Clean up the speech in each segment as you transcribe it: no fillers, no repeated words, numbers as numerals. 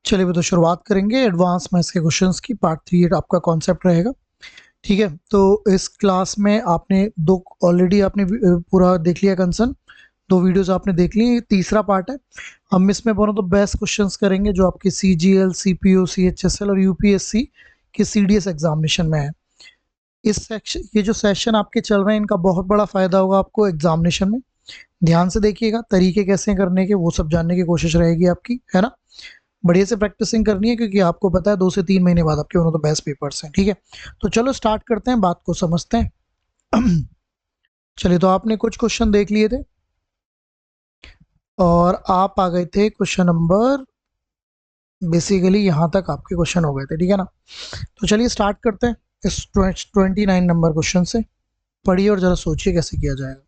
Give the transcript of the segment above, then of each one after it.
चलिए तो शुरुआत करेंगे एडवांस मैथ्स के क्वेश्चंस की। पार्ट 3 आपका कॉन्सेप्ट रहेगा। ठीक है, तो इस क्लास में आपने दो ऑलरेडी आपने पूरा देख लिया कंसर्न, दो वीडियोस आपने देख ली। तीसरा पार्ट है, हम इसमें one of the best questions करेंगे जो आपके सीजीएल, सीपीओ, सीएचएसएल और यूपीएससी के सीडीएस एग्जामिनेशन में है। इस सेक्शन, ये जो सेशन आपके चल रहे हैं, इनका बहुत बड़ा फायदा होगा आपको एग्जामिनेशन में। ध्यान से देखिएगा, तरीके कैसे करने के वो सब जानने की कोशिश रहेगी आपकी, है ना। बढ़िया से प्रैक्टिसिंग करनी है क्योंकि आपको पता है 2 से 3 महीने बाद आपके one of the best papers हैं। ठीक है, तो चलो स्टार्ट करते हैं, बात को समझते हैं। चलिए, तो आपने कुछ क्वेश्चन देख लिए थे और आप आ गए थे क्वेश्चन नंबर, बेसिकली यहाँ तक आपके क्वेश्चन हो गए थे। ठीक है ना, तो चलिए स्टार्ट करते हैं इस 29 नंबर क्वेश्चन से। पढ़िए और जरा सोचिए कैसे किया जाएगा।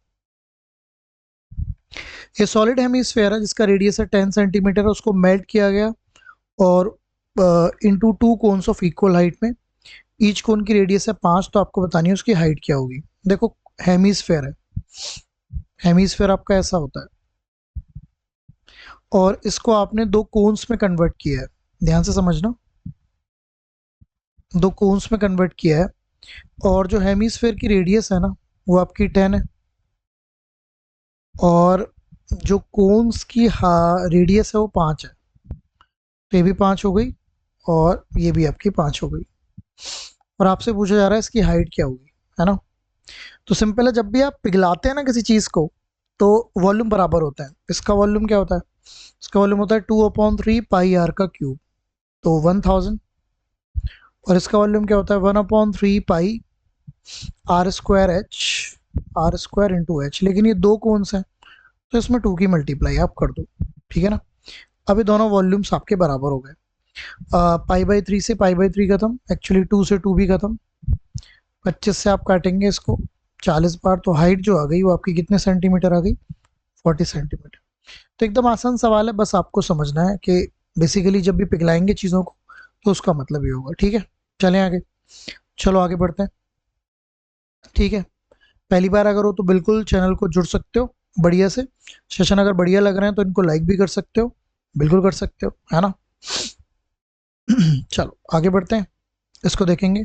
ये सॉलिड हेमिस्फेयर है जिसका रेडियस है 10 सेंटीमीटर, उसको मेल्ट किया गया और into 2 cones of equal height में। ईच कोन की रेडियस है 5, तो आपको बतानी है उसकी हाइट क्या होगी। देखो, हेमिस्फेयर है, हेमिस्फेयर आपका ऐसा होता है और इसको आपने 2 कोन्स में कन्वर्ट किया है। ध्यान से समझना, 2 कोन्स में कन्वर्ट किया है और जो हेमिस्फेयर की रेडियस है ना, वो आपकी 10 है और जो कोन्स की रेडियस है वो 5 है। तो ये भी 5 हो गई और ये भी आपकी 5 हो गई। और आपसे पूछा जा रहा है इसकी हाइट क्या होगी, है ना। तो सिंपल है, जब भी आप पिघलाते हैं ना किसी चीज़ को, तो वॉल्यूम बराबर होता है। इसका वॉल्यूम क्या होता है? इसका वॉल्यूम होता है 2/3 पाई आर का क्यूब, तो 1000। और इसका वॉल्यूम क्या होता है? 1/3 pi r square h, r square into h. लेकिन ये 2 कोन्स हैं तो इसमें 2 की मल्टीप्लाई आप कर दो। ठीक है ना, अभी दोनों वॉल्यूम्स आपके बराबर हो गए। पाई/3 से पाई/3 खत्म, एक्चुअली 2 से 2 भी खत्म। 25 से आप काटेंगे इसको 40 बार, तो हाइट जो आ गई वो आपकी कितने सेंटीमीटर आ गई? 40 सेंटीमीटर। तो एकदम आसान सवाल है, बस आपको समझना है कि बेसिकली जब भी पिघलाएंगे चीज़ों को तो उसका मतलब ये होगा। ठीक है, चलें आगे, चलो आगे बढ़ते हैं। ठीक है, पहली बार अगर हो तो बिल्कुल चैनल को जुड़ सकते हो बढ़िया से। सेशन अगर बढ़िया लग रहे हैं तो इनको लाइक भी कर सकते हो, बिल्कुल कर सकते हो, है ना। चलो आगे बढ़ते हैं, इसको देखेंगे।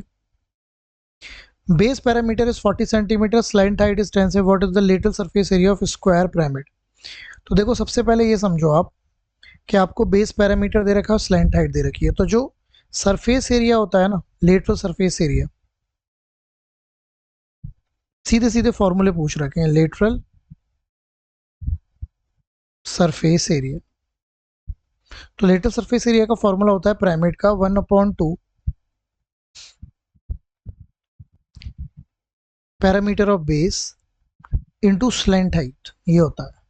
Base parameter is 40 centimetre, slant height is 10 से, what is the lateral surface area of square pyramid. तो देखो, सबसे पहले ये समझो आप कि आपको बेस पैरामीटर दे रखा है और स्लैंट हाइट दे रखी है। तो जो सरफेस एरिया होता है ना, लेटरल सरफेस एरिया, सीधे सीधे फॉर्मूले पूछ रखे हैं। लेटरल सरफेस एरिया, तो लेटरल सरफेस एरिया का फॉर्मूला होता है पिरामिड का 1/2 parameter of base into slant height. ये होता है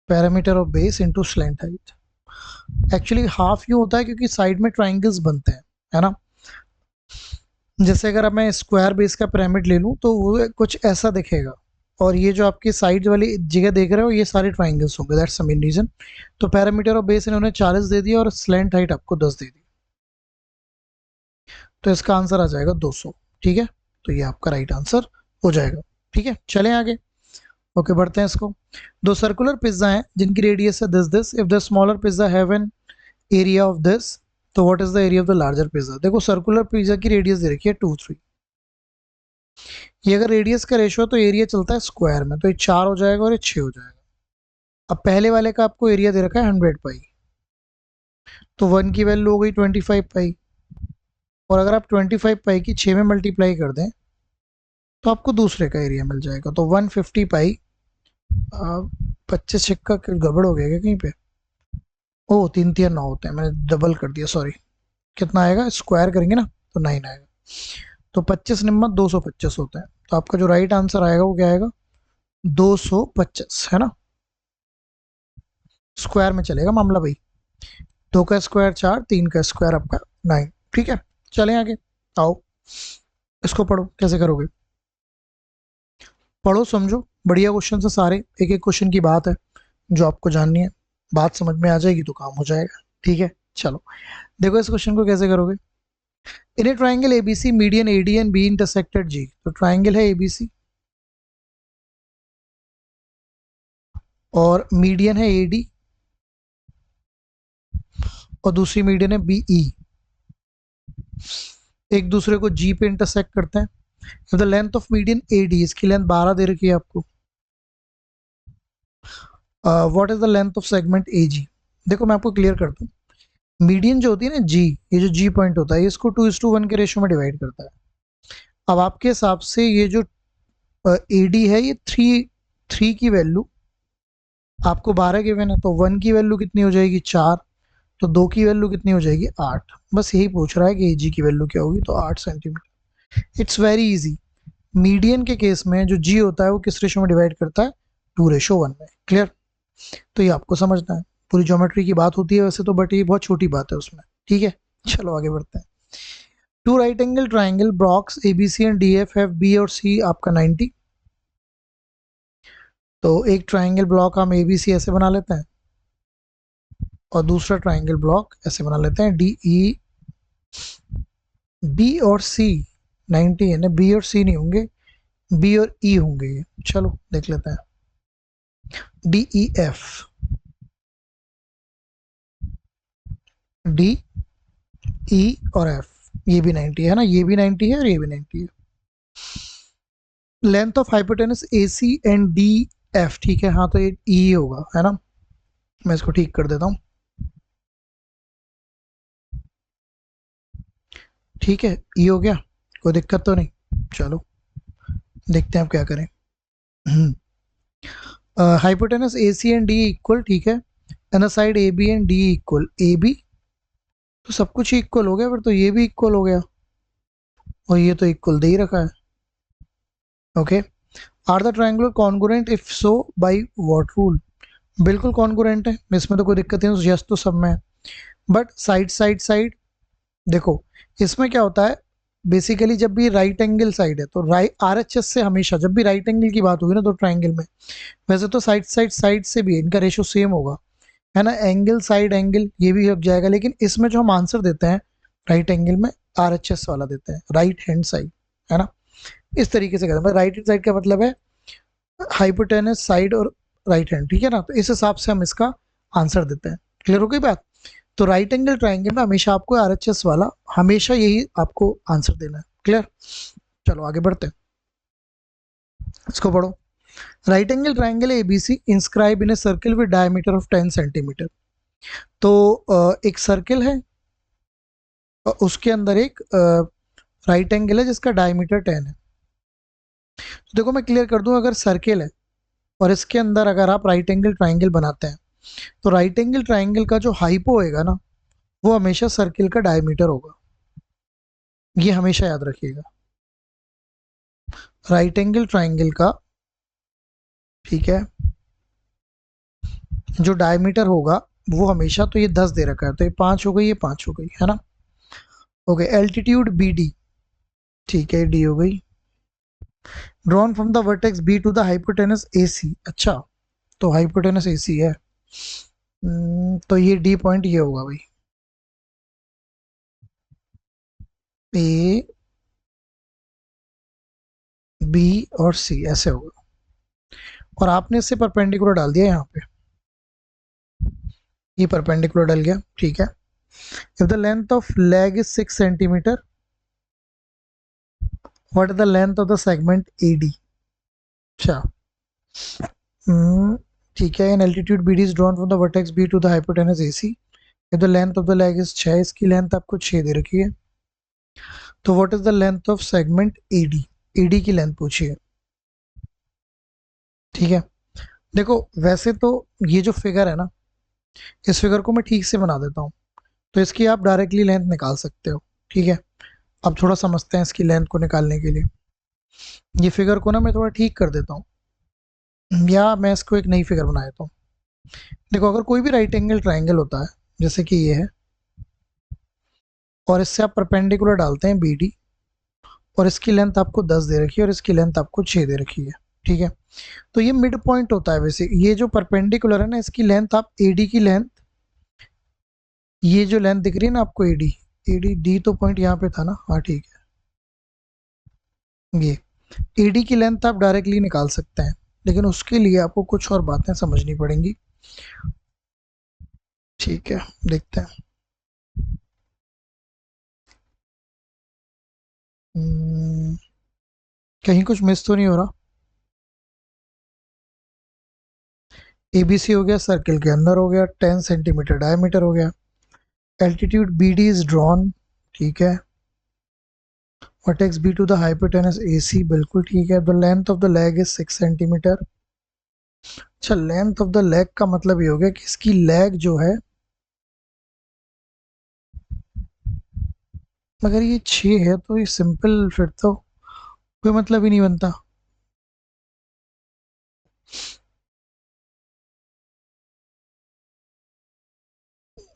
parameter of base into slant height. Actually half यूं होता है क्योंकि साइड में ट्राइंगल्स बनते हैं, है ना। जैसे अगर अब मैं स्क्वायर बेस का पिरामिड ले लूं तो वो कुछ ऐसा दिखेगा, और ये जो आपकी साइड वाली जगह देख रहे हो ये सारे ट्राइंगल्स होंगे, दैट्स द मेन रीजन। तो पैरामीटर ऑफ बेस इन्होंने 40 दे दिया और स्लैंट हाइट आपको 10 दे दी, तो इसका आंसर आ जाएगा 200। ठीक है, तो ये आपका राइट आंसर हो जाएगा। ठीक है, चलें आगे। ओके, बढ़ते हैं इसको। दो सर्कुलर पिज्जा हैं जिनकी रेडियस है this if the smaller pizza have an area of this, तो what is the area of the larger pizza. देखो, सर्कुलर पिज्जा की रेडियस दे रखी है 2, 3। ये अगर रेडियस का रेशो है तो एरिया चलता है स्क्वायर में, तो ये 4 हो जाएगा और ये 6 हो जाएगा। अब पहले वाले का आपको एरिया दे रखा है 100 पाई, तो 1 की वैल्यू हो गई 25 पाई। और अगर आप 25 पाई की 6 में मल्टीप्लाई कर दें तो आपको दूसरे का एरिया मिल जाएगा, तो 150 पाई। 25 छक्का गड़बड़ हो गया क्या कहीं पे? ओ, 3 3 9 होते हैं, मैंने डबल कर दिया, सॉरी। कितना आएगा? स्क्वायर करेंगे ना तो 9 आएगा। तो 25 निम्न 225 होता है, तो आपका जो राइट आंसर आएगा वो क्या आएगा? 225, है ना। स्क्वायर में चलेगा मामला भाई। 2 का स्क्वायर 4, 3 का स्क्वायर आपका 9। ठीक है, चलें आगे। आओ, इसको पढ़ो, कैसे करोगे? पढ़ो, समझो, बढ़िया क्वेश्चन है सारे, एक एक क्वेश्चन की बात है जो आपको जाननी है। बात समझ में आ जाएगी तो काम हो जाएगा। ठीक है, चलो देखो इस क्वेश्चन को कैसे करोगे। In a triangle ABC median AD and B intersected G. तो ट्राइंगल है एबीसी और मीडियन है एडी और दूसरी मीडियन है बी ई, एक दूसरे को जी पे इंटरसेक्ट करते हैं। The length of median A D, इसकी लेंथ 12 दे रखी है आपको। What is the length of segment A G? देखो मैं आपको क्लियर करता हूँ, मीडियन जो होती है ना जी, ये जो जी पॉइंट होता है इसको 2:1 के रेशियो में डिवाइड करता है। अब आपके हिसाब से ये जो ए डी है ये थ्री की वैल्यू आपको 12 गिवन है, तो 1 की वैल्यू कितनी हो जाएगी 4, तो 2 की वैल्यू कितनी हो जाएगी 8। बस यही पूछ रहा है कि ए जी की वैल्यू क्या होगी, तो 8 centimetre. It's very easy. Median के केस में जो जी होता है वो किस रेशो में डिवाइड करता है, 2:1 में। क्लियर? तो ये आपको समझना है, पूरी ज्योमेट्री की बात होती है वैसे तो, बट ये बहुत छोटी बात है उसमें। ठीक है, चलो आगे बढ़ते हैं। Two right angle triangle blocks A B C and D F have B और सी आपका 90। तो एक ट्राइंगल ब्लॉक हम ए बी सी ऐसे बना लेते हैं, और दूसरा ट्राइंगल ब्लॉक ऐसे बना लेते हैं डी ई बी और सी। 90 है ना, बी और सी नहीं होंगे, बी और ई होंगे ये। चलो देख लेते हैं। D E F, D E और एफ, ये भी 90 है ना, ये भी 90 है और ये भी 90 है। Length of hypotenuse A C and D F, ठीक है, हाँ तो ये ई होगा, है ना। मैं इसको ठीक कर देता हूँ, ठीक है, ई हो गया, कोई दिक्कत तो नहीं। चलो देखते हैं आप क्या करें। Hypotenuse A C and D equal, ठीक है, and side A B and D equal A B, तो सब कुछ इक्वल हो गया, फिर तो ये भी इक्वल हो गया, और ये तो इक्वल दे ही रखा है। Okay, are the triangular congruent, if so by what rule? बिल्कुल कॉन्ग्रुएंट है, इसमें तो कोई दिक्कत नहीं, यस तो सब में है। बट साइड साइड साइड, देखो इसमें क्या होता है, बेसिकली जब भी राइट एंगल साइड है तो राइट आर एच एस से हमेशा जब भी राइट एंगल की बात होगी ना तो ट्राइंगल में, वैसे तो साइड साइड साइड से भी इनका रेशो सेम होगा, है ना, एंगल साइड एंगल ये भी लग जाएगा, लेकिन इसमें जो हम आंसर देते हैं राइट एंगल में आर एच एस वाला देते हैं, राइट हैंड साइड, है ना। इस तरीके से कहते हैं, राइट हैंड साइड का मतलब है हाइपोटेनस साइड और राइट हैंड, ठीक है ना, तो इस हिसाब से हम इसका आंसर देते हैं। क्लियर हो गई बात? तो राइट एंगल ट्राइंगल में हमेशा आपको आरएचएस वाला, हमेशा यही आपको आंसर देना है। क्लियर? चलो आगे बढ़ते हैं, इसको पढ़ो। Right angle triangle ABC inscribe in a circle with diameter of 10 centimetre. तो एक सर्किल है और उसके अंदर एक राइट एंगल है जिसका डायमीटर 10 है। तो देखो मैं क्लियर कर दूं, अगर सर्किल है और इसके अंदर अगर आप राइट एंगल ट्राइंगल बनाते हैं, तो राइट एंगल ट्राइंगल का जो हाइपो होएगा ना, वो हमेशा सर्किल का डायमीटर होगा, ये हमेशा याद रखिएगा। राइट एंगल ट्राइंगल का, ठीक है, जो डायमीटर होगा वो हमेशा, तो ये 10 दे रखा है तो ये 5 हो गई, ये 5 हो गई, है ना। ओके, एल्टीट्यूड बी डी, ठीक है, डी हो गई। Drawn from the vertex B to the hypotenuse A C, अच्छा तो हाइपोटेनस ए सी है, तो ये डी पॉइंट ये होगा भाई, ए बी और सी ऐसे होगा, और आपने इससे परपेंडिकुलर डाल दिया यहाँ पे, ये परपेंडिकुलर डल गया, ठीक है। If the length of leg is 6 centimetre, what is the length of the segment A D? अच्छा, ठीक है, an altitude B D is drawn from the vertex B to the hypotenuse A C, if the length of the leg is 6, इसकी length आपको 6 दे रखी है, तो what is the length of segment A D? A D की length पूछिए, ठीक है। देखो वैसे तो ये जो फिगर है ना, इस फिगर को मैं ठीक से बना देता हूँ, तो इसकी आप डायरेक्टली लेंथ निकाल सकते हो, ठीक है। अब थोड़ा समझते हैं इसकी लेंथ को निकालने के लिए, ये फिगर को ना मैं थोड़ा ठीक कर देता हूँ, या मैं इसको एक नई फिगर बना देता हूँ। देखो अगर कोई भी राइट एंगल ट्राइंगल होता है, जैसे कि ये है, और इससे आप परपेंडिकुलर डालते हैं बी डी, और इसकी लेंथ आपको 10 दे रखी है और इसकी लेंथ आपको 6 दे रखी है, ठीक है। तो ये मिड पॉइंट होता है वैसे, ये जो परपेंडिकुलर है ना, इसकी लेंथ आप ए डी की लेंथ, ये जो लेंथ दिख रही है ना आपको ए डी डी तो पॉइंट यहाँ पे था ना, हाँ ठीक है, ये ए डी की लेंथ आप डायरेक्टली निकाल सकते हैं, लेकिन उसके लिए आपको कुछ और बातें समझनी पड़ेंगी, ठीक है, देखते हैं। कहीं कुछ मिस तो नहीं हो रहा? ABC हो गया, सर्किल के अंदर हो गया, 10 सेंटीमीटर डायमीटर हो गया, एल्टीट्यूड BD इज ड्रॉन, ठीक है, vertex B to the hypotenuse AC, बिल्कुल ठीक है। The length of the leg is 6 centimetre. अच्छा, लेंथ ऑफ द लेग का मतलब ये हो गया कि इसकी लेग जो है, अगर ये 6 है तो ये सिंपल, फिर तो कोई मतलब ही नहीं बनता।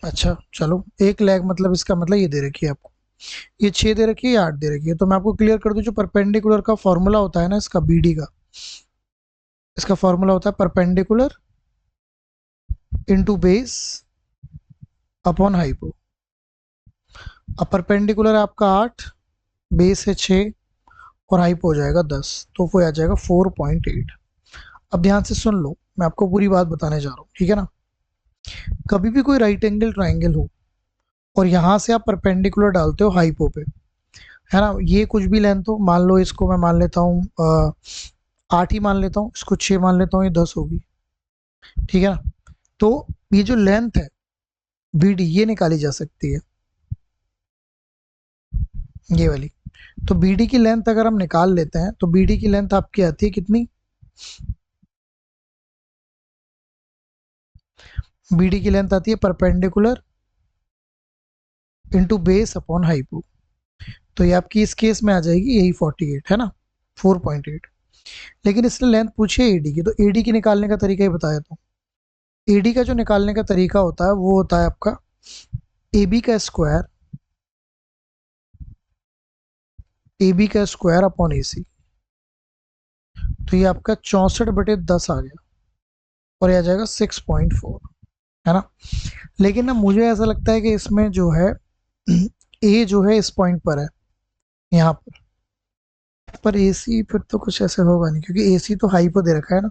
अच्छा चलो, एक लेग मतलब इसका मतलब ये दे रखी है आपको, ये 6 दे रखी है, ये 8 दे रखी है, तो मैं आपको क्लियर कर दूं, जो परपेंडिकुलर का फॉर्मूला होता है ना इसका, BD का, इसका फॉर्मूला होता है perpendicular into base upon hypo. अब परपेंडिकुलर है आपका 8, बेस है 6, और हाइपो हो जाएगा 10, तो वो आ जाएगा 4.8। अब ध्यान से सुन लो, मैं आपको पूरी बात बताने जा रहा हूँ, ठीक है ना। कभी भी कोई राइट एंगल ट्राइंगल हो और यहाँ से आप परपेंडिकुलर डालते हो हाइपो पे, है ना, ये कुछ भी लेंथ हो, मान लो इसको मैं मान लेता हूँ 8 ही मान लेता हूँ, इसको 6 मान लेता हूँ, ये 10 होगी, ठीक है ना। तो ये जो लेंथ है BD, ये निकाली जा सकती है, ये वाली। तो BD की लेंथ अगर हम निकाल लेते हैं तो BD की लेंथ आपकी आती है कितनी? BD की लेंथ आती है perpendicular into base upon hypo. तो ये आपकी इस केस में आ जाएगी यही 48, है ना, 4.8। लेकिन इसने लेंथ पूछी है AD की, तो AD की निकालने का तरीका ही बताया था। AD का जो निकालने का तरीका होता है वो होता है आपका AB का स्क्वायर, AB का स्क्वायर अपॉन AC। तो ये आपका 64/10 आ गया, और ये आ जाएगा 6.4, है ना। लेकिन ना मुझे ऐसा लगता है कि इसमें जो है A जो है इस पॉइंट पर है, यहाँ पर AC फिर तो कुछ ऐसे होगा नहीं, क्योंकि AC तो हाई पे दे रखा है ना।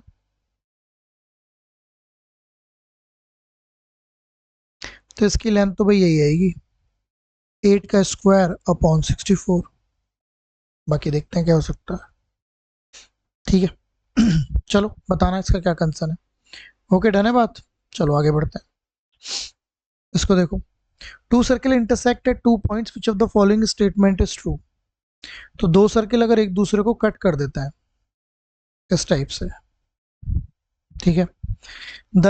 तो इसकी लेंथ तो भाई यही आएगी, 8 का स्क्वायर अपॉन 64। बाकी देखते हैं क्या हो सकता है, ठीक है। चलो बताना इसका क्या कंसर्न है। ओके, डन है बात। चलो आगे बढ़ते हैं। इसको देखो, two circle intersect at 2 points, which of the following statement is true. तो दो सर्किल अगर एक दूसरे को कट कर देता है इस टाइप से, ठीक है, the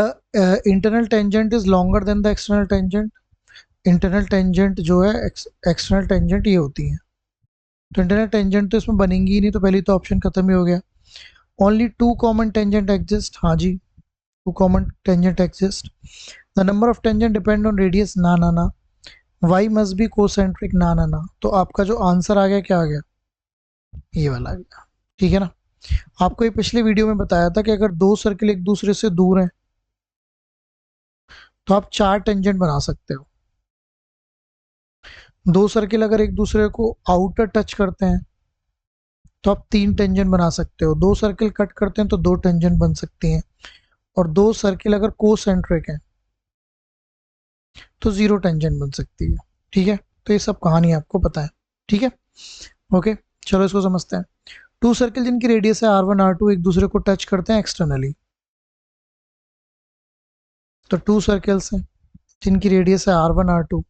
internal tangent is longer than the external tangent. Internal tangent जो है एक्सटर्नल टेंजेंट ये होती है, तो इंटरनल टेंजेंट तो इसमें बनेंगी ही नहीं, तो पहली तो ऑप्शन खत्म ही हो गया। Only two common tangent exist, हाँ जी, two common tangent exist. The number of tangent depend on radius, ना ना ना। वाई मस्ट बी कोसेंट्रिक, ना ना ना। तो आपका जो आंसर आ गया क्या आ गया? ये वाला आ गया, ठीक है ना। आपको ये पिछले वीडियो में बताया था कि अगर दो सर्किल एक दूसरे से दूर हैं तो आप 4 टेंजेंट बना सकते हो। दो सर्किल अगर एक दूसरे को आउटर टच करते हैं तो आप 3 टेंजेंट बना सकते हो। दो सर्किल कट करते हैं तो 2 टेंजेंट बन सकती हैं। और दो सर्किल अगर कोसेंट्रिक हैं तो 0 टेंजेंट बन सकती है, ठीक है। तो ये सब कहानी आपको पता है, ठीक है। ओके, चलो इसको समझते हैं। टू सर्किल जिनकी रेडियस है R1 R2 एक दूसरे को टच करते हैं एक्सटर्नली। तो टू सर्कल्स हैं जिनकी रेडियस है R1 R2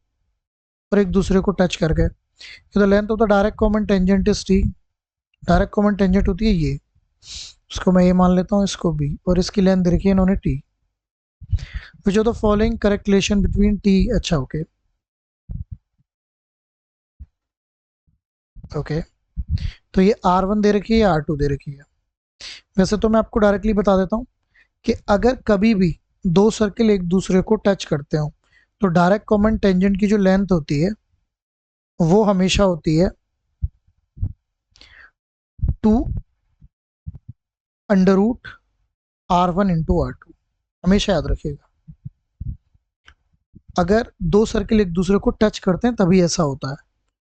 और एक दूसरे को टच कर गए, तो length of the direct common tangent is T। Direct common tangent होती है ये, इसको मैं ये मान लेता हूँ, इसको भी, और इसकी लेंथ दे रखी है इन्होंने T। Which of the following correct relation between T, अच्छा ओके ओके, तो ये R1 दे रखी है या R2 दे रखी है। वैसे तो मैं आपको डायरेक्टली बता देता हूँ कि अगर कभी भी दो सर्किल एक दूसरे को टच करते हो तो डायरेक्ट कॉमन टेंजेंट की जो लेंथ होती है वो हमेशा होती है 2√R1 × R2, हमेशा याद रखिएगा। अगर दो सर्किल एक दूसरे को टच करते हैं तभी ऐसा होता है।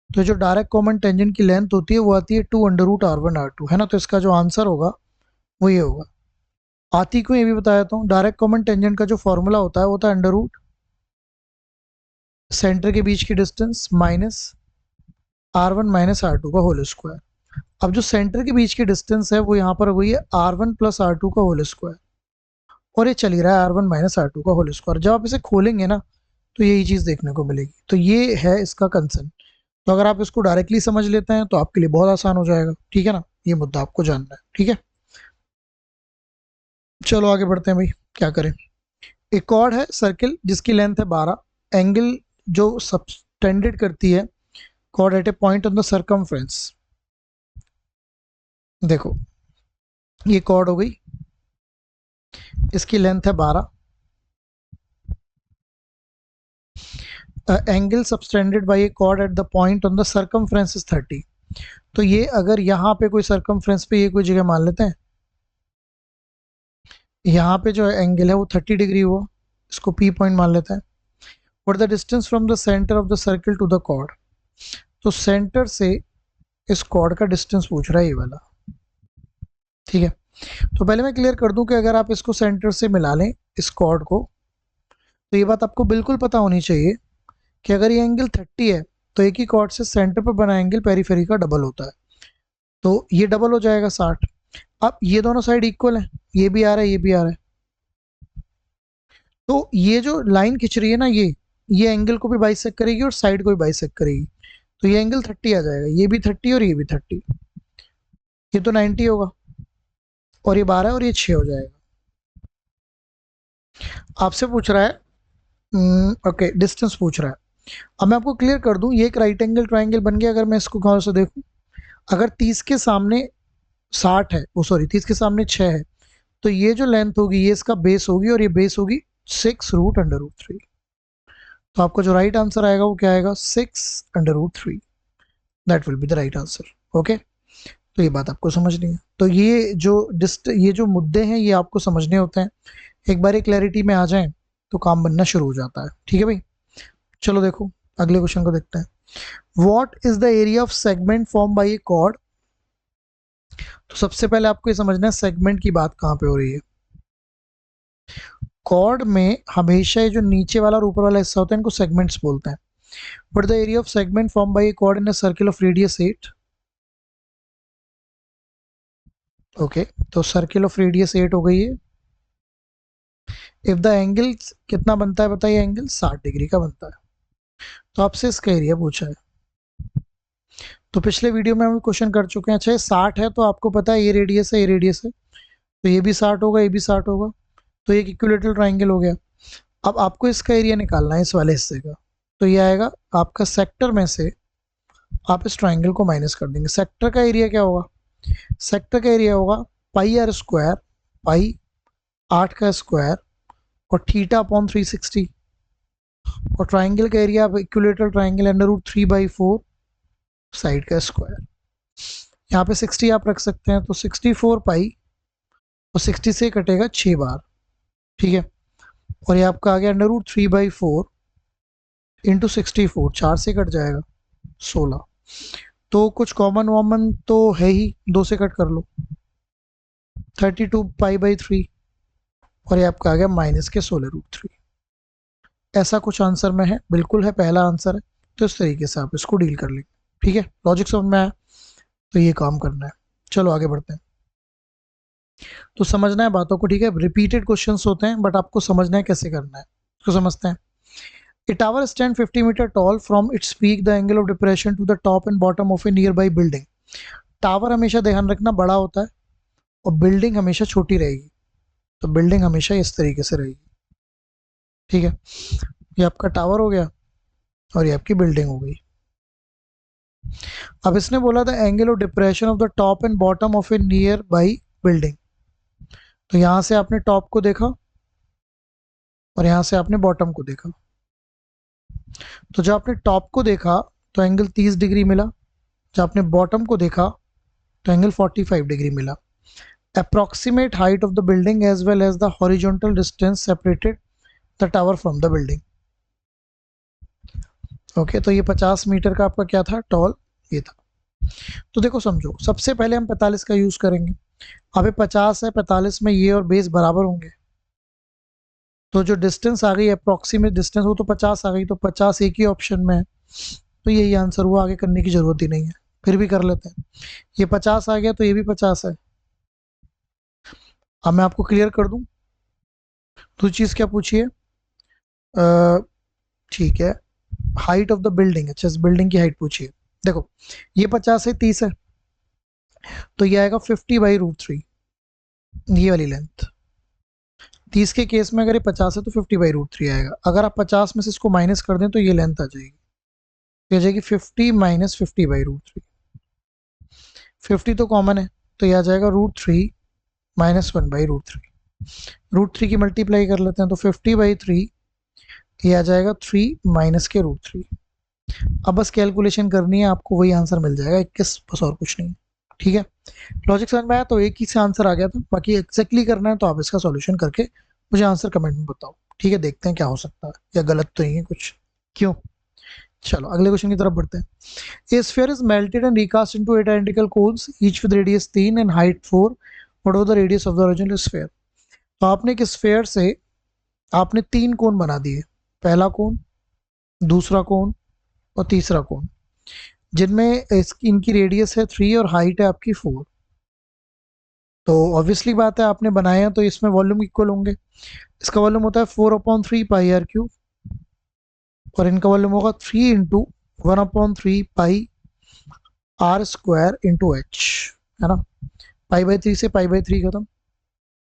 तो जो डायरेक्ट कॉमन टेंजेंट की लेंथ होती है वो आती है 2√R1 R2, है ना। तो इसका जो आंसर होगा वो ये होगा। आती को ये भी बताया था, डायरेक्ट कॉमन टेंजेंट का जो फॉर्मूला होता है वो होता है अंडर रूट सेंटर के बीच की distance minus r1 minus r2 का होल स्क्वायर। अब जो सेंटर के बीच की डिस्टेंस है वो यहाँ पर हो गई है r1 प्लस r2 का होल स्क्वायर, और ये चली रहा है r1 माइनस r2 का होल स्क्वायर। जब आप इसे खोलेंगे ना तो यही चीज़ देखने को मिलेगी। तो ये है इसका कंसर्न। तो अगर आप इसको डायरेक्टली समझ लेते हैं तो आपके लिए बहुत आसान हो जाएगा, ठीक है ना। ये मुद्दा आपको जानना है, ठीक है। चलो आगे बढ़ते हैं भाई, क्या करें। एक कॉर्ड है सर्किल जिसकी लेंथ है 12, एंगल जो सबटेंडेड करती है chord at a point on the circumference. देखो ये कॉर्ड हो गई, इसकी लेंथ है 12, angle subtended by a chord at the point on the circumference is 30। तो ये अगर यहाँ पे कोई सर्कमफ्रेंस पे ये कोई जगह मान लेते हैं, यहाँ पे जो एंगल है वो 30 डिग्री हुआ, इसको पी पॉइंट मान लेते हैं। What the distance from the centre of the circle to the chord. तो सेंटर से इस कॉर्ड का डिस्टेंस पूछ रहा है ये वाला, ठीक है। तो पहले मैं क्लियर कर दूं कि अगर आप इसको सेंटर से मिला लें इस कॉर्ड को, तो ये बात आपको बिल्कुल पता होनी चाहिए कि अगर ये एंगल 30 है तो एक ही कॉर्ड से सेंटर पर बना एंगल पेरीफेरी का डबल होता है, तो ये डबल हो जाएगा 60। अब ये दोनों साइड इक्वल है, ये भी आ रहा है ये भी आ रहा है, तो ये जो लाइन खिंच रही है ना ये एंगल को भी बाइसेक्ट करेगी और साइड को भी बाइसेक्ट करेगी। तो ये एंगल 30 आ जाएगा, ये भी 30 और ये भी 30, ये तो 90 होगा, और ये 12 और ये 6 हो जाएगा। आपसे पूछ रहा है ओके डिस्टेंस पूछ रहा है। अब मैं आपको क्लियर कर दूं, ये एक राइट एंगल ट्राइंगल बन गया। अगर मैं इसको गौर से देखूं, अगर 30 के सामने 60 है, वो सॉरी 30 के सामने 6 है, तो ये जो लेंथ होगी ये इसका बेस होगी, और ये बेस होगी 6√√3। तो आपका जो राइट आंसर आएगा वो क्या आएगा, 6√3। That will be the right answer. Okay, तो ये बात आपको समझनी है। तो ये जो मुद्दे हैं ये आपको समझने होते हैं। एक बार क्लैरिटी में आ जाएं तो काम बनना शुरू हो जाता है, ठीक है भाई। चलो देखो अगले क्वेश्चन को देखते हैं। What is the area of segment form by a chord. तो सबसे पहले आपको ये समझना है सेगमेंट की बात कहाँ पे हो रही है। कॉर्ड में हमेशा ये जो नीचे वाला और ऊपर वाला हिस्सा होता है इनको सेगमेंट्स बोलते हैं। But the area of segment form by a chord in a circle of radius 8। Okay, तो सर्किल ऑफ रेडियस 8 हो गई है। इफ द एंगल कितना बनता है बताइए, एंगल 60 डिग्री का बनता है। तो आपसे इसका एरिया पूछा है। तो पिछले वीडियो में हम क्वेश्चन कर चुके हैं। अच्छा ये 60 है तो आपको पता है ये रेडियस है ये रेडियस है, तो ये भी 60 होगा ये भी 60 होगा, तो ये एक इक्विलेटरल ट्राइंगल हो गया। अब आपको इसका एरिया निकालना है इस वाले हिस्से का। तो ये आएगा आपका सेक्टर में से, आप इस ट्राइंगल को माइनस कर देंगे। सेक्टर का एरिया क्या होगा, सेक्टर का एरिया होगा पाई आर स्क्वायर, पाई 8 का स्क्वायर और थीटा अपॉन 360, और ट्राइंगल का एरिया आप इक्विलेटरल ट्राइंगल √3/4 साइड का स्क्वायर। यहाँ पे 60 आप रख सकते हैं, तो 64 पाई और 60 से कटेगा 6 बार, ठीक है। और ये आपका आ गया √3/4 इंटू 64, 4 से कट जाएगा 16। तो कुछ कॉमन वॉमन तो है ही, 2 से कट कर लो 32 पाई/3, और ये आपका आ गया माइनस के 16√3। ऐसा कुछ आंसर में है, बिल्कुल है, पहला आंसर है। तो इस तरीके से आप इसको डील कर लेंगे, ठीक है। लॉजिक समझ में आया, तो ये काम करना है। चलो आगे बढ़ते हैं। तो समझना है बातों को, ठीक है। रिपीटेड क्वेश्चंस होते हैं बट आपको समझना है कैसे करना है, इसको समझते हैं। A tower stand 50 metre tall, from its peak the angle of depression to the top and bottom of a nearby building. Tower हमेशा ध्यान रखना बड़ा होता है और बिल्डिंग हमेशा छोटी रहेगी, तो बिल्डिंग हमेशा इस तरीके से रहेगी, ठीक है। ये आपका टावर हो गया और ये आपकी बिल्डिंग हो गई। अब इसने बोला था angle of depression of the top and bottom of a nearby building. तो यहां से आपने टॉप को देखा और यहां से आपने बॉटम को देखा। तो जब आपने टॉप को देखा तो एंगल 30 डिग्री मिला, जब आपने बॉटम को देखा तो एंगल 45 डिग्री मिला। Approximate height of the building as well as the horizontal distance separated the tower from the building. Okay, तो ये 50 मीटर का आपका क्या था, टॉल ये था। तो देखो समझो, सबसे पहले हम 45 का यूज करेंगे। अब 50 है, 45 में ये और बेस बराबर होंगे, तो जो डिस्टेंस आ गई अप्रॉक्सीमेट डिस्टेंस वो तो 50 आ गई, तो 50 एक ही ऑप्शन में है। तो यही आंसर हुआ, आगे करने की जरूरत ही नहीं है, फिर भी कर लेते हैं। ये 50 आ गया तो ये भी 50 है। अब मैं आपको क्लियर कर दूं, तो चीज़ क्या पूछिए। ठीक है, हाइट ऑफ द बिल्डिंग, अच्छा इस बिल्डिंग की हाइट पूछिए। देखो ये 50 है, 30 है, तो ये आएगा 50/√3, ये वाली लेंथ। 30 के केस में अगर ये 50 है तो 50/√3 आएगा। अगर आप 50 में से इसको माइनस कर दें तो ये लेंथ आ जाएगी, ये आ जाएगी 50 माइनस 50/√3। 50 तो कॉमन है, तो ये आ जाएगा √3 माइनस 1/√3। √3 की मल्टीप्लाई कर लेते हैं तो 50/3, ये आ जाएगा 3 माइनस के √3। अब बस कैलकुलेशन करनी है आपको, वही आंसर मिल जाएगा 21, बस और कुछ नहीं। ठीक है, लॉजिक समझ में आया? तो एक ही से आंसर आ गया था, बाकी एग्जैक्टली करना है तो आप इसका सॉल्यूशन करके मुझे आंसर कमेंट में बताओ। ठीक है, देखते हैं क्या हो सकता है, या गलत तो नहीं है कुछ, क्यों। चलो अगले क्वेश्चन की तरफ बढ़ते हैं। A sphere is melted and recast into 8 identical cones, each with radius 3 and height 4. What was the radius of the original sphere? तो आपने एक स्फेयर से आपने 3 कोन बना दिए, पहला कोन, दूसरा कोन और तीसरा कोन, जिनमें इनकी रेडियस है 3 और हाइट है आपकी 4। तो ऑब्वियसली बात है, आपने बनाए हैं तो इसमें वॉल्यूम इक्वल होंगे। इसका वॉल्यूम होता है 4/3 πr³ और इनका वॉल्यूम होगा 3 इंटू 1/3πr² है ना। π/3 से π/3 खत्म,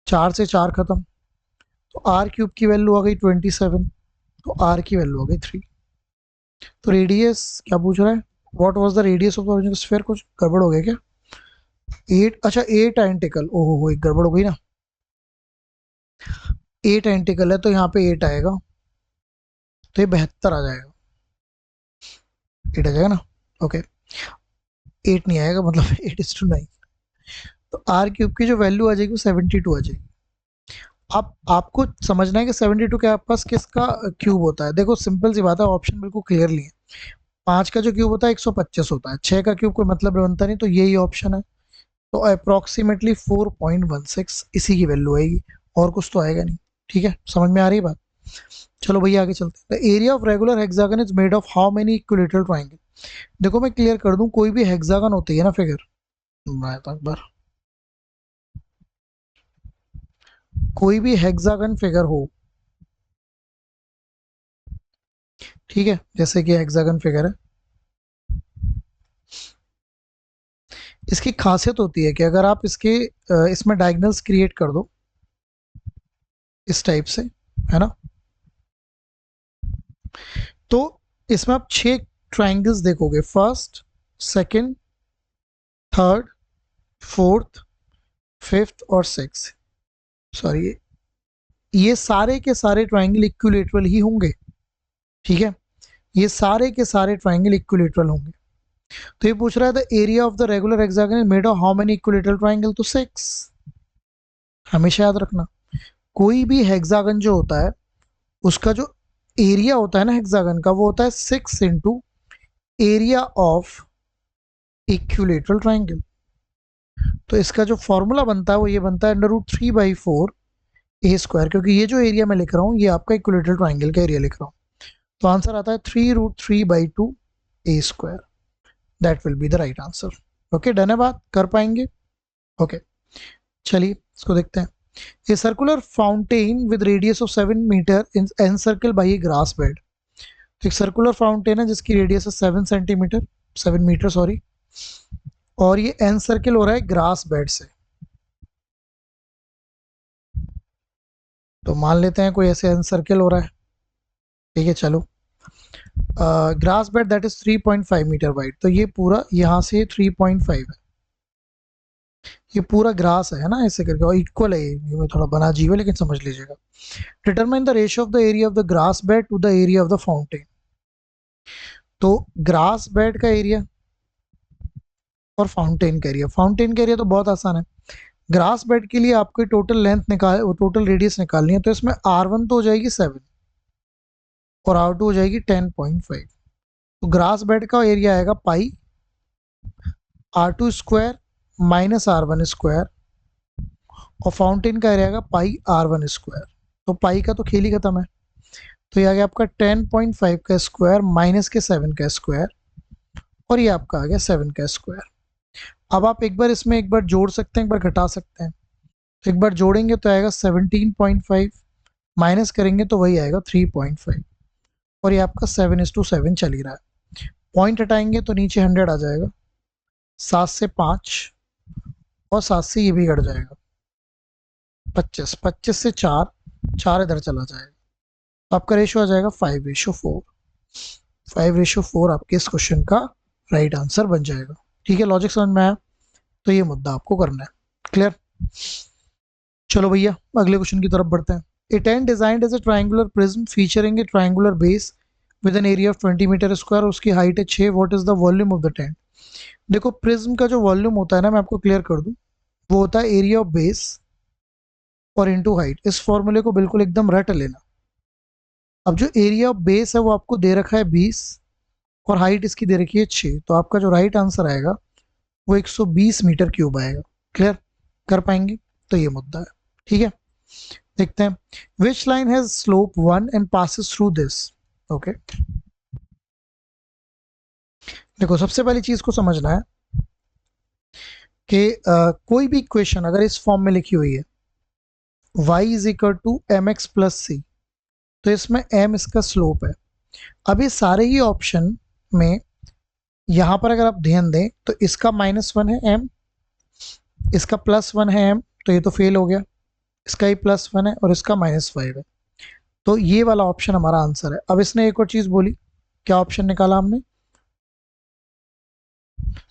4 से 4 खत्म, तो r³ की वैल्यू आ गई 27, तो r की वैल्यू आ गई 3। तो रेडियस क्या पूछ रहा है, what was the radius of the original sphere? कुछ गड़बड़ हो गया क्या? 8, अच्छा 8 एंटिकल, ओहो एक गड़बड़ हो गई ना। 8 एंटिकल है तो यहाँ पे 8 आएगा, तो ये 72 आ जाएगा, 8 आ जाएगा ना। ओके, 8 नहीं आएगा, मतलब 8:9। तो r³ की जो वैल्यू आ जाएगी वो 72 आ जाएगी। अब आपको समझना है कि 72 के आसपास किसका क्यूब होता है। देखो सिंपल सी बात है, ऑप्शन बिल्कुल क्लियरली है। 5 का जो क्यूब होता है 125 होता है, 6 का क्यूब कोई मतलब बनता नहीं, तो यही ऑप्शन है। तो अप्रोक्सीमेटली 4.16 इसी की वैल्यू आएगी, और कुछ तो आएगा नहीं। ठीक है, समझ में आ रही है बात? चलो भैया आगे चलते हैं। The area of regular hexagon is made of how many equilateral triangle? देखो मैं क्लियर कर दूं, कोई भी हेक्सागन होती है ना फिगर, एक बार, कोई भी हेक्सागन फिगर हो, ठीक है, जैसे कि हेक्सागन फिगर है, इसकी खासियत होती है कि अगर आप इसमें डायगोनल्स क्रिएट कर दो इस टाइप से, है ना, तो इसमें आप 6 ट्राइंगल्स देखोगे, first, second, third, fourth, fifth और सिक्स। सॉरी, ये सारे के सारे ट्राइंगल इक्विलेटरल ही होंगे। ठीक है, ये सारे के सारे ट्राइंगल इक्विलेटरल होंगे। तो ये पूछ रहा है the area of the regular hexagon is made of how many equilateral triangle? तो 6। हमेशा याद रखना, कोई भी हेक्सागन जो होता है उसका जो एरिया होता है ना हेक्सागन का, वो होता है 6 into area of equilateral triangle. तो इसका जो फॉर्मूला बनता है वो ये बनता है √3/4 a², क्योंकि ये जो एरिया मैं लिख रहा हूँ ये आपका इक्विलेटरल ट्राइंगल का एरिया लिख रहा हूँ। तो आंसर आता है 3√3/2 a²। That will be the right answer. Okay, done है बात, कर पाएंगे? ओके, चलिए इसको देखते हैं। A circular fountain with radius of 7 metre encircled by a grass bed। एक सर्कुलर फाउंटेन है जिसकी रेडियस है 7 मीटर सॉरी, और ये एनसर्कल हो रहा है ग्रास बेड से। तो मान लेते हैं कोई ऐसे एनसर्कल हो रहा है, ठीक है, चलो grass bed that is 3.5 metre wide. तो ये पूरा यहाँ से 3.5 है, ये पूरा ग्रास है ना, ऐसे करके, और इक्वल है, ये थोड़ा बना अजीब है लेकिन समझ लीजिएगा। Determine the ratio of the area of the grass bed to the area of the fountain. तो ग्रास बेड का एरिया और फाउंटेन का एरिया, फाउंटेन का एरिया तो बहुत आसान है। ग्रास बेड के लिए आपको टोटल लेंथ निकाल, टोटल रेडियस निकालनी है, तो इसमें r1 तो हो जाएगी 7 और r2 हो जाएगी 10.5। तो ग्रास बेड का एरिया आएगा पाई r2² माइनस r1², और फाउंटेन का एरिया आएगा पाई r1²। तो पाई का तो खेल ही खत्म है, तो ये आ गया आपका 10.5 का स्क्वायर माइनस के 7 का स्क्वायर, और ये आपका आ गया 7 का स्क्वायर। अब आप एक बार इसमें एक बार जोड़ सकते हैं, एक बार घटा सकते हैं। तो एक बार जोड़ेंगे तो आएगा 17.5, माइनस करेंगे तो वही आएगा 3.5, और ये आपका 7:7 चल ही रहा है। पॉइंट हटाएंगे तो नीचे 100 आ जाएगा, 7 से 5 और 7 से ये भी घट जाएगा 25, 25 से 4, 4 इधर चला जाएगा, तो आपका रेशो आ जाएगा 5:4। 5:4 आपके इस क्वेश्चन का राइट आंसर बन जाएगा। ठीक है, लॉजिक समझ में आया? तो ये मुद्दा आपको करना है। क्लियर? चलो भैया अगले क्वेश्चन की तरफ बढ़ते हैं। A tent designed as a triangular prism featuring a triangular base with an area of 20 metre square, उसकी हाइट है 6, what is the volume of the tent? देखो प्रिज्म का जो वॉल्यूम होता है ना, मैं आपको क्लियर कर दूं, वो होता है एरिया ऑफ बेस और इनटू हाइट। इस फॉर्मूले को बिल्कुल एकदम रट लेना। अब जो एरिया ऑफ बेस है वो आपको दे रखा है 20 और हाइट इसकी दे रखी है 6, तो आपका जो राइट आंसर आएगा वो 120 मीटर क्यूब आएगा। क्लियर? कर पाएंगे? तो ये मुद्दा है। ठीक है, देखते हैं। Which line has slope 1 and passes through this? Okay, देखो सबसे पहली चीज को समझना है कि कोई भी इक्वेशन अगर इस फॉर्म में लिखी हुई है y is equal to M X plus C, तो इसमें m इसका स्लोप है। अब ये सारे ही ऑप्शन में यहां पर अगर आप ध्यान दें तो इसका -1 है m, इसका +1 है m, तो ये तो फेल हो गया। इसका ही +1 है और इसका -5 है, तो ये वाला ऑप्शन हमारा आंसर है। अब इसने एक और चीज बोली, क्या ऑप्शन निकाला हमने?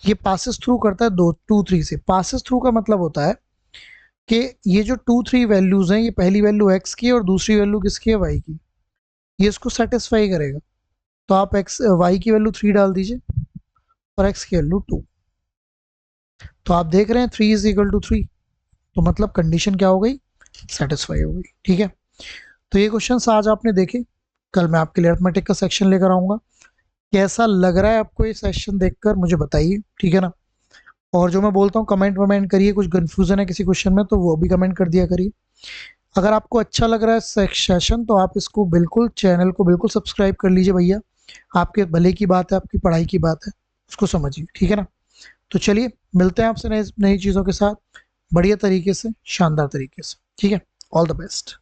ये पासिस थ्रू करता है 2 3 से। पासिस थ्रू का मतलब होता है कि ये जो 2 3 वैल्यूज हैं, ये पहली वैल्यू x की है और दूसरी वैल्यू किसकी है? y की। ये इसको सेटिस्फाई करेगा, तो आप y की वैल्यू 3 डाल दीजिए और x की वैल्यू 2। तो आप देख रहे हैं 3 इज इक्वल टू 3, तो मतलब कंडीशन क्या हो गई? सेटिस्फाई हो गई। ठीक है, तो ये क्वेश्चन आज आपने देखे। कल मैं आपके लिए अरिथमेटिक का सेक्शन लेकर आऊंगा। कैसा लग रहा है आपको ये सेशन देखकर, मुझे बताइए। ठीक है ना? और जो मैं बोलता हूँ कमेंट वमेंट करिए, कुछ कंफ्यूजन है किसी क्वेश्चन में तो वो भी कमेंट कर दिया करिए। अगर आपको अच्छा लग रहा है सेशन तो आप इसको बिल्कुल, चैनल को बिल्कुल सब्सक्राइब कर लीजिए भैया। आपके भले की बात है, आपकी पढ़ाई की बात है, उसको समझिए। ठीक है ना? तो चलिए मिलते हैं आपसे नई नई चीज़ों के साथ, बढ़िया तरीके से, शानदार तरीके से। ठीक है, ऑल द बेस्ट।